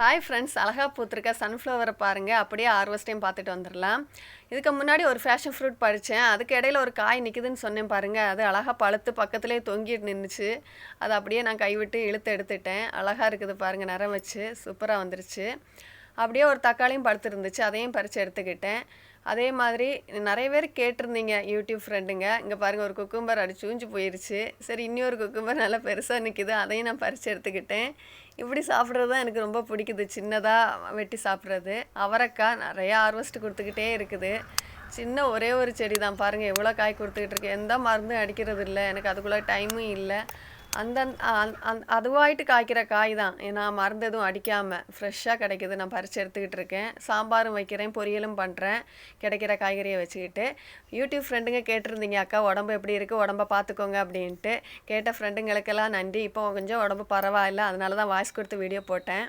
Hi friends, அழகா பூத்திருக்க சன்ஃப்ளவரை பாருங்க. அப்படியே ஹார்வெஸ்ட் டைம் பார்த்துட்டு வந்துடலாம். இதுக்கு முன்னாடி ஒரு ஃபேஷன் ஃப்ரூட் படித்தேன். அதுக்கு இடையில ஒரு காய் நிற்குதுன்னு சொன்னேன் பாருங்க. அது அழகா பழுத்து பக்கத்துலேயே தொங்கிட்டு நின்றுச்சு. அதை அப்படியே நான் கைவிட்டு இழுத்து எடுத்துட்டேன். அழகா இருக்குது பாருங்க, நிறம் வச்சு சூப்பராக வந்துருச்சு. அப்படியே ஒரு தக்காளியும் பழுத்து இருந்துச்சு, அதையும் பறித்து எடுத்துக்கிட்டேன். அதே மாதிரி நிறைய பேர் கேட்டிருந்தீங்க யூடியூப் ஃப்ரெண்டுங்க. இங்கே பாருங்கள், ஒரு குக்கும்பர் அடி சூஞ்சு போயிடுச்சு. சரி, இன்னொரு குக்கும்பர் நல்லா பெருசாக நிற்கிது, அதையும் நான் பறித்து எடுத்துக்கிட்டேன். இப்படி சாப்பிட்றது தான் எனக்கு ரொம்ப பிடிக்குது, சின்னதாக வெட்டி சாப்பிட்றது. அவரைக்காய் நிறையா ஹார்வெஸ்ட் கொடுத்துக்கிட்டே இருக்குது. சின்ன ஒரே ஒரு செடி தான் பாருங்கள், எவ்வளோ காய் கொடுத்துக்கிட்டு இருக்கு. எந்த மருந்தும் அடிக்கிறது இல்லை, எனக்கு அதுக்குள்ளே டைமும் இல்லை. அதுவாயிட்டு காய்க்கிற காய் தான், ஏன்னா மருந்து எதுவும் அடிக்காமல் ஃப்ரெஷ்ஷாக கிடைக்கிது. நான் பறித்து எடுத்துக்கிட்டு இருக்கேன். சாம்பாரும் வைக்கிறேன், பொரியலும் பண்ணுறேன், கிடைக்கிற காய்கறியை வச்சுக்கிட்டு. யூடியூப் ஃப்ரெண்டுங்க கேட்டிருந்தீங்க, அக்கா உடம்பு எப்படி இருக்குது, உடம்ப பார்த்துக்கோங்க அப்படின்ட்டு. கேட்ட ஃப்ரெண்டுங்களுக்கெல்லாம் நன்றி. இப்போ கொஞ்சம் உடம்பு பரவாயில்ல, அதனால தான் வாய்ஸ் கொடுத்து வீடியோ போட்டேன்.